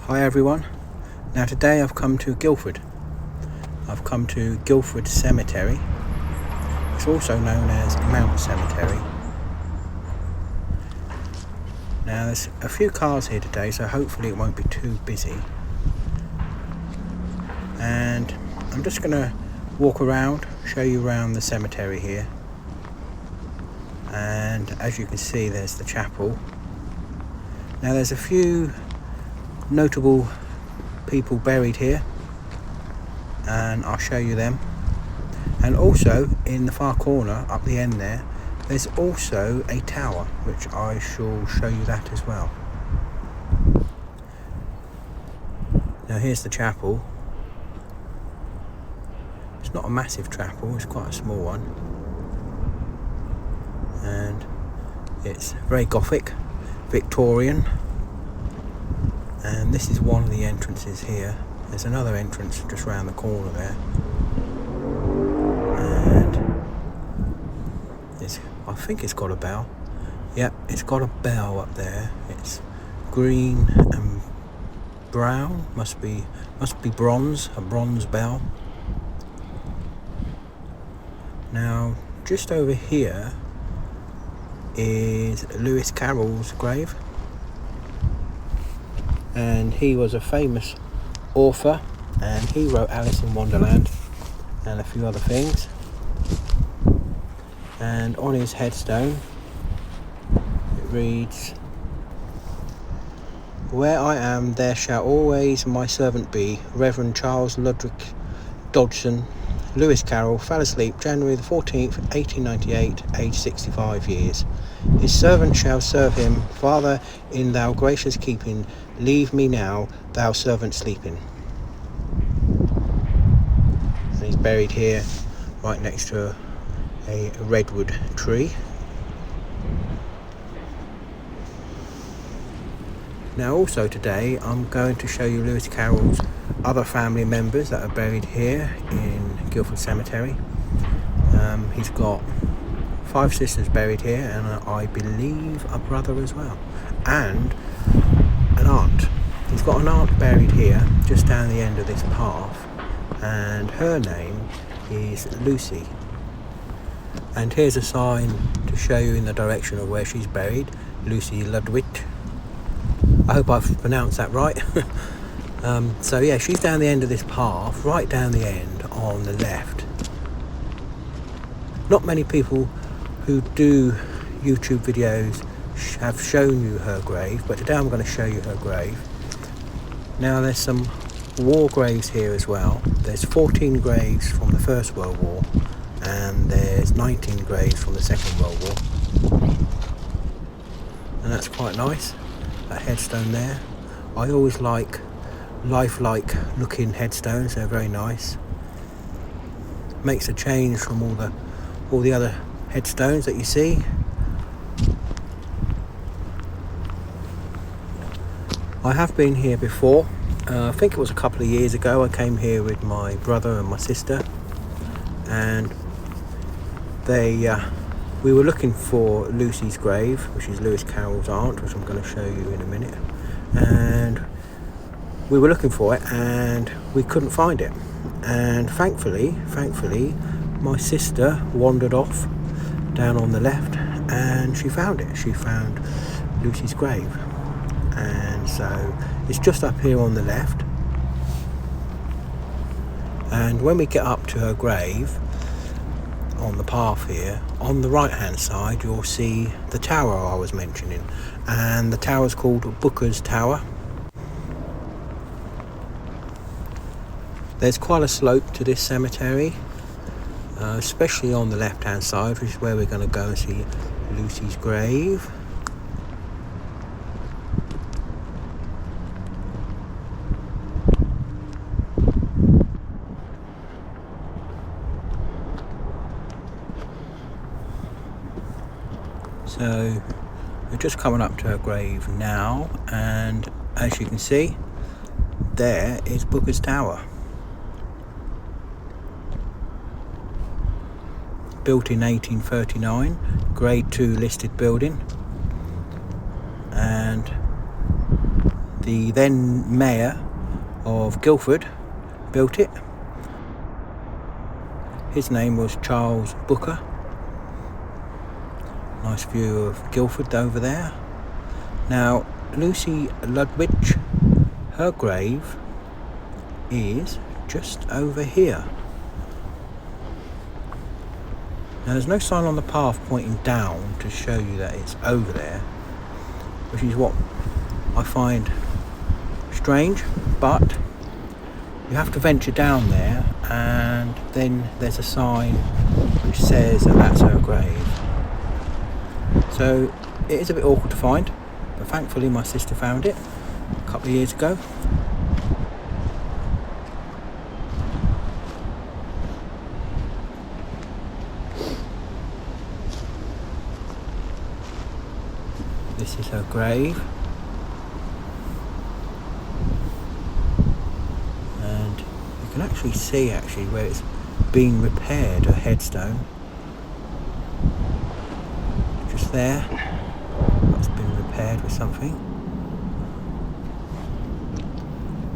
Hi everyone. Now today I've come to Guildford. I've come to Guildford Cemetery. It's also known as Mount Cemetery. Now there's a few cars here today, so hopefully it won't be too busy. And I'm just going to walk around, show you around the cemetery here. And as you can see, there's the chapel. Now there's a few notable people buried here, and I'll show you them. And also in the far corner up the end there's also a tower, which I shall show you that as well. Now here's the chapel. It's not a massive chapel, it's quite a small one, and it's very Gothic, Victorian. And this is one of the entrances here. There's another entrance just round the corner there. And I think it's got a bell. Yep, it's got a bell up there. It's green and brown. Must be bronze, a bronze bell. Now, just over here is Lewis Carroll's grave. And he was a famous author, and he wrote Alice in Wonderland and a few other things. And on his headstone it reads, "Where I am, there shall always my servant be, Reverend Charles Lutwidge Dodgson, Lewis Carroll, fell asleep January the 14th, 1898, aged 65 years. His servant shall serve him. Father, in thou gracious keeping, leave me now, thou servant sleeping." And he's buried here, right next to a redwood tree. Now also today I'm going to show you Lewis Carroll's other family members that are buried here in Guildford Cemetery. He's got 5 sisters buried here, and I believe a brother as well, and an aunt. He's got an aunt buried here just down the end of this path, and her name is Lucy. And here's a sign to show you in the direction of where she's buried, Lucy Lutwidge. I hope I've pronounced that right. So yeah, she's down the end of this path, right down the end on the left. Not many people who do YouTube videos have shown you her grave, but today I'm going to show you her grave. Now there's some war graves here as well. There's 14 graves from the First World War, and there's 19 graves from the Second World War. And that's quite nice, that headstone there. I always like lifelike looking headstones, they're very nice. Makes a change from all the other headstones that you see. I have been here before. I think it was a couple of years ago. I came here with my brother and my sister, and we were looking for Lucy's grave, which is Lewis Carroll's aunt, which I'm going to show you in a minute. And we were looking for it and we couldn't find it. And thankfully, my sister wandered off down on the left and she found it. She found Lucy's grave. And so it's just up here on the left. And when we get up to her grave, on the path here, on the right hand side you'll see the tower I was mentioning, and the tower's called Booker's Tower. There's quite a slope to this cemetery, especially on the left hand side, which is where we're going to go and see Lucy's grave. So we're just coming up to her grave now, and as you can see, there is Booker's Tower. Built in 1839, grade 2 listed building, and The then mayor of Guildford built it. His name was Charles Booker. Nice view of Guildford over there. Now, Lucy Lutwidge, her grave is just over here. Now, there's no sign on the path pointing down to show you that it's over there, which is what I find strange, but you have to venture down there, and then there's a sign which says that that's her grave. So it is a bit awkward to find, but thankfully my sister found it a couple of years ago. This is her grave, and you can actually see where it's been repaired, her headstone. Just there, it's been repaired with something.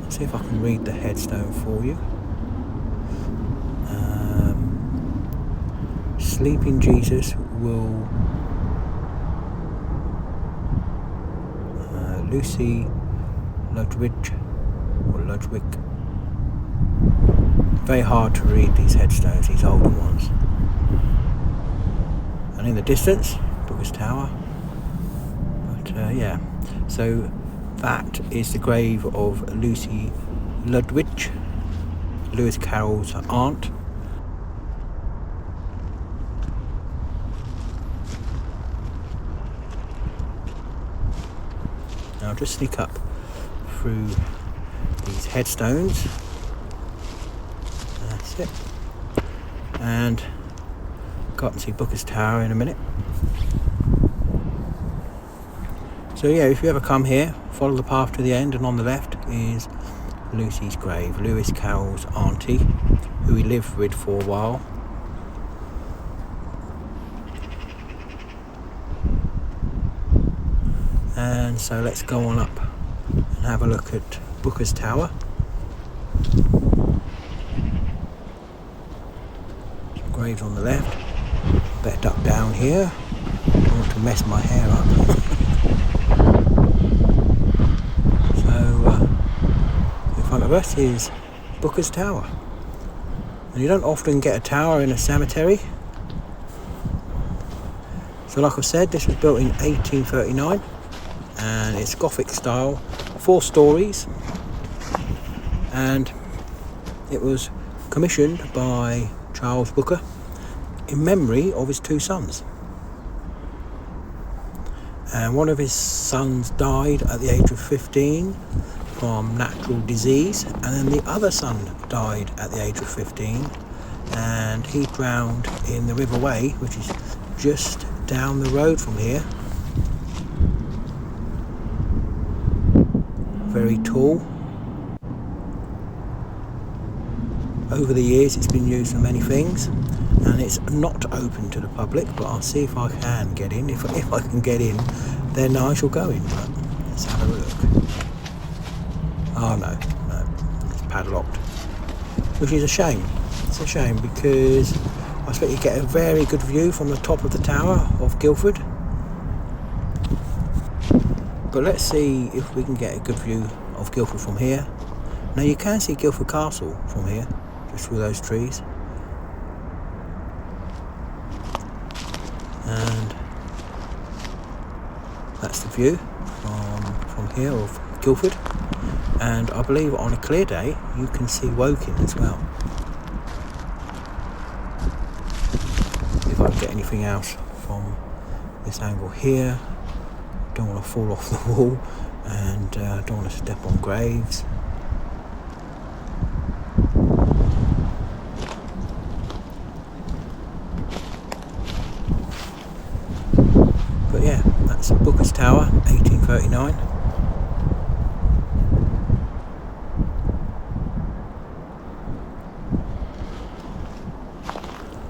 Let's see if I can read the headstone for you. Sleeping Jesus will Lucy Lutwidge or Ludwig. Very hard to read these headstones, these older ones. And in the distance, Booker's Tower. But yeah, so that is the grave of Lucy Lutwidge, Lewis Carroll's aunt. Now I'll just sneak up through these headstones. That's it. And got to see Booker's Tower in a minute. So yeah, if you ever come here, follow the path to the end, and on the left is Lucy's grave, Lewis Carroll's auntie, who he lived with for a while. And so let's go on up and have a look at Booker's Tower. Some graves on the left. Better duck down here. Don't want to mess my hair up. So in front of us is Booker's Tower. And you don't often get a tower in a cemetery. So like I've said, this was built in 1839. And it's Gothic style, 4 stories, and it was commissioned by Charles Booker in memory of his 2 sons. And one of his sons died at the age of 15 from natural disease, and then the other son died at the age of 15, and he drowned in the River Wey, which is just down the road from here. Very tall. Over the years it's been used for many things, and it's not open to the public, but I'll see if I can get in. If I can get in, then I shall go in, but let's have a look. Oh no, it's padlocked, which is a shame. It's a shame, because I expect you get a very good view from the top of the tower of Guildford. But let's see if we can get a good view of Guildford from here. Now you can see Guildford Castle from here, just through those trees. And that's the view from here of Guildford. And I believe on a clear day you can see Woking as well. If I can get anything else from this angle here. Don't want to fall off the wall, and don't want to step on graves. But yeah, that's Booker's Tower, 1839.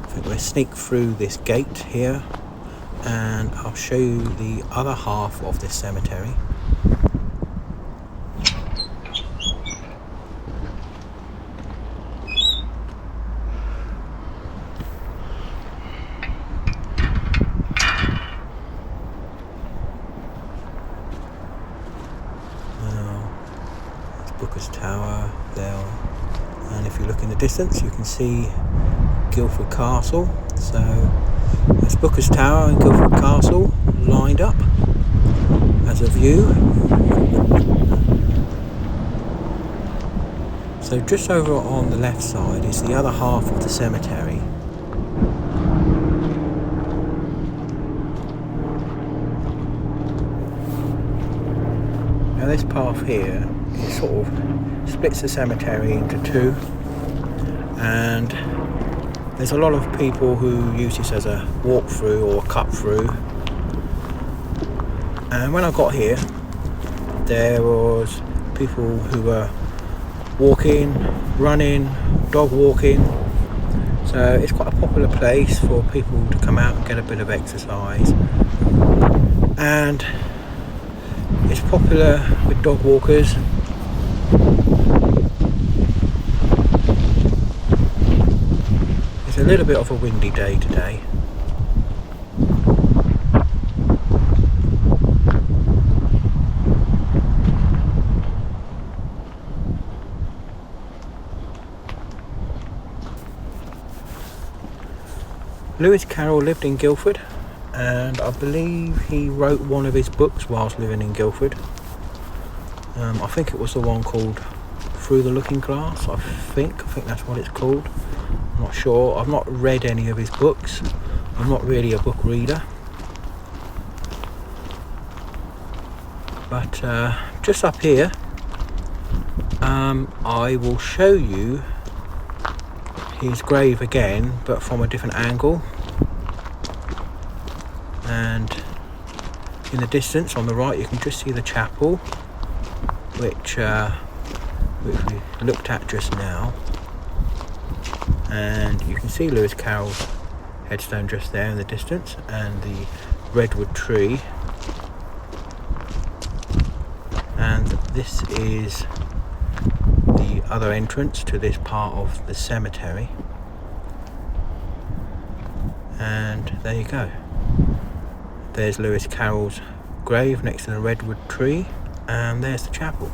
I think we'll sneak through this gate here, and I'll show you the other half of this cemetery. Booker's Tower there, and if you look in the distance you can see Guildford Castle. So that's Booker's Tower and Guildford Castle lined up as a view. So just over on the left side is the other half of the cemetery. Now this path here, it sort of splits the cemetery into two, and there's a lot of people who use this as a walk through or a cut through. And when I got here, there was people who were walking, running, dog walking. So it's quite a popular place for people to come out and get a bit of exercise. And it's popular with dog walkers. It's a little bit of a windy day today. Lewis Carroll lived in Guildford, and I believe he wrote one of his books whilst living in Guildford. I think it was the one called Through the Looking Glass. I think that's what it's called. I'm not sure. I've not read any of his books. I'm not really a book reader. But just up here, I will show you his grave again, but from a different angle. And in the distance on the right you can just see the chapel, which we looked at just now, and you can see Lewis Carroll's headstone just there in the distance, and the redwood tree. And this is the other entrance to this part of the cemetery, and there you go. There's Lewis Carroll's grave next to the redwood tree, and there's the chapel.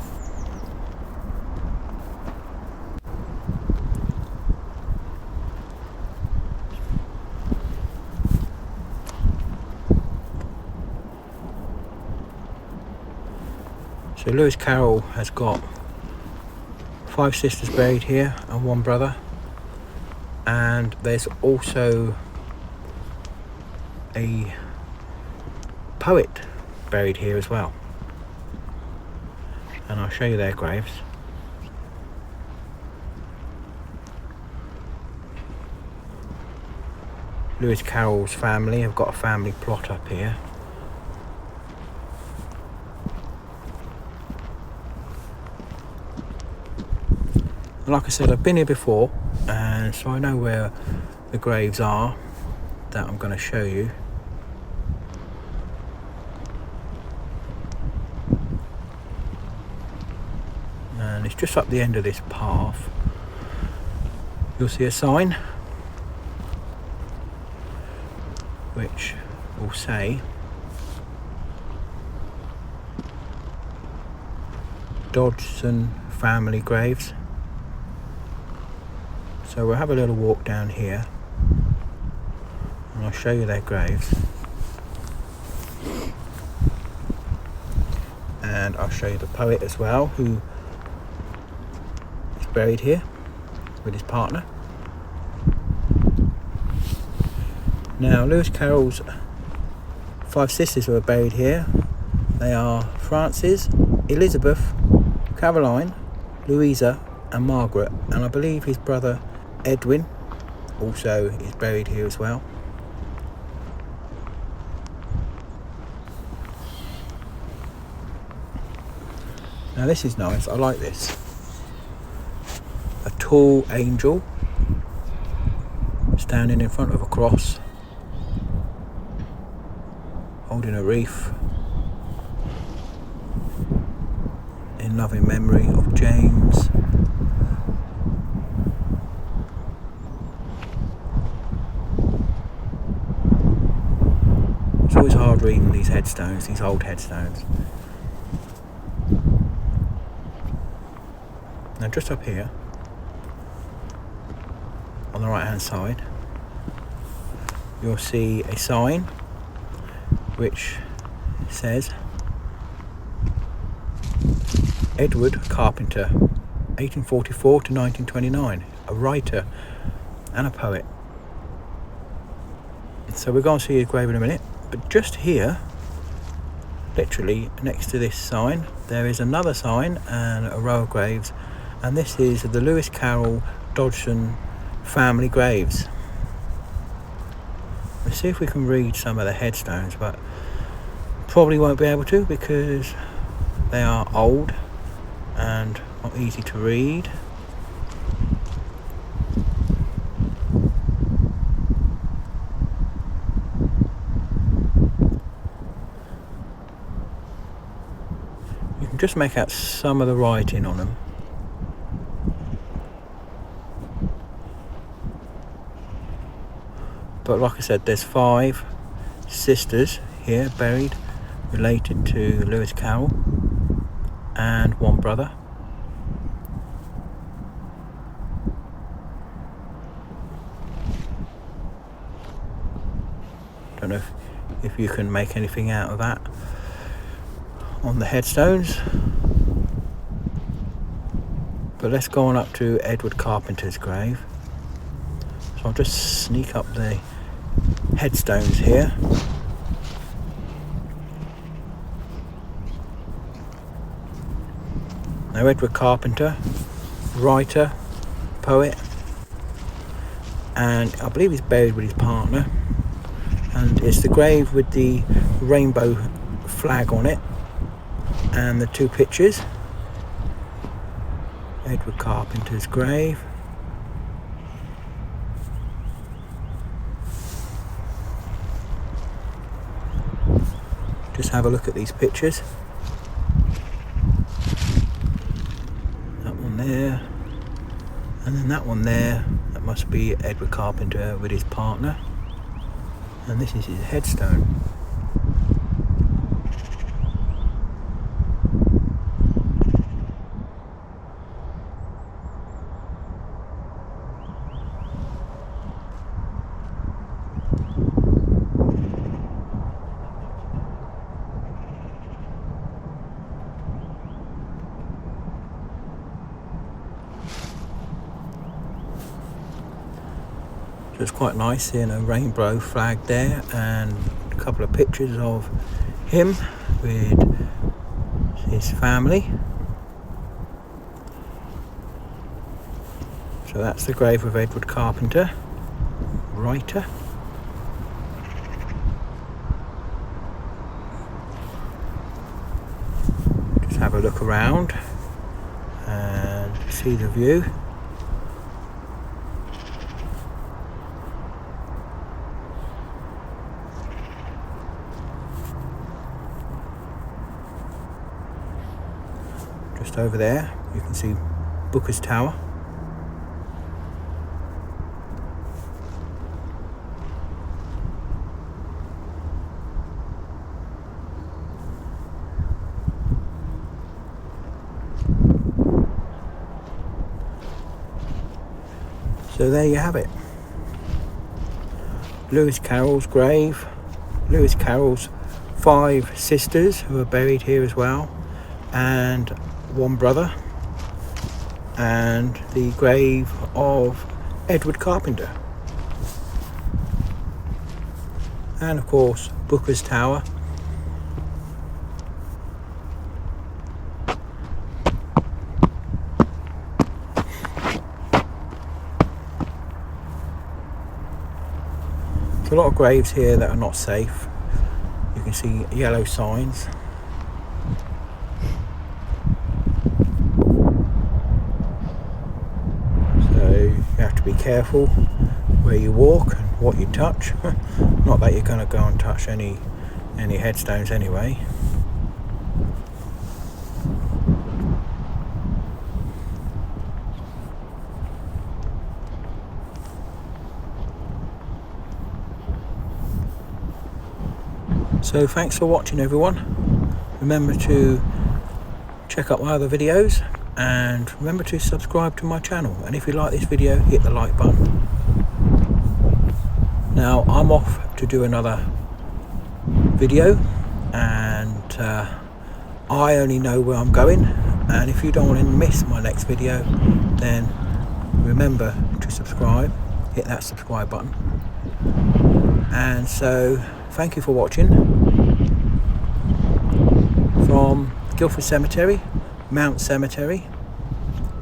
So Lewis Carroll has got 5 sisters buried here and 1 brother, and there's also a poet buried here as well, and I'll show you their graves. Lewis Carroll's family have got a family plot up here. Like I said, I've been here before, and so I know where the graves are that I'm going to show you. And it's just up the end of this path. You'll see a sign which will say Dodgson family graves. So we'll have a little walk down here and I'll show you their graves, and I'll show you the poet as well, who is buried here with his partner. Now Lewis Carroll's 5 sisters who are buried here. They are Frances, Elizabeth, Caroline, Louisa and Margaret, and I believe his brother Edwin also is buried here as well. Now this is nice, I like this. A tall angel standing in front of a cross, holding a wreath in loving memory of James. It's always hard reading these headstones, these old headstones. Now just up here on the right hand side you'll see a sign which says Edward Carpenter, 1844 to 1929, a writer and a poet. So we're going to see his grave in a minute, but just here, literally next to this sign, there is another sign and a row of graves, and this is the Lewis Carroll Dodgson family graves. Let's see if we can read some of the headstones, but probably won't be able to because they are old and not easy to read. You can just make out some of the writing on them. But like I said, there's 5 sisters here buried related to Lewis Carroll and 1 brother. Don't know if you can make anything out of that on the headstones. But let's go on up to Edward Carpenter's grave. So I'll just sneak up the headstones here. Now Edward Carpenter, writer, poet, and I believe he's buried with his partner, and it's the grave with the rainbow flag on it and the 2 pictures. Edward Carpenter's grave. Just have a look at these pictures. That one there, and then that one there, that must be Edward Carpenter with his partner, and this is his headstone. So it's quite nice seeing a rainbow flag there and a couple of pictures of him with his family. So that's the grave of Edward Carpenter, writer. Just have a look around and see the view. Just over there you can see Booker's Tower. So there you have it. Lewis Carroll's grave. Lewis Carroll's 5 sisters who are buried here as well, and 1 brother, and the grave of Edward Carpenter, and of course Booker's Tower. There's a lot of graves here that are not safe. You can see yellow signs. Be careful where you walk and what you touch. Not that you're going to go and touch any headstones anyway. So thanks for watching everyone. Remember to check out my other videos and remember to subscribe to my channel, and if you like this video, hit the like button. Now I'm off to do another video, and I only know where I'm going, and if you don't want to miss my next video, then remember to subscribe, hit that subscribe button. And so thank you for watching from Guildford Cemetery, Mount Cemetery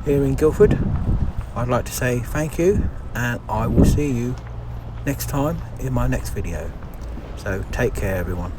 here in Guildford. I'd like to say thank you, and I will see you next time in my next video. So take care everyone.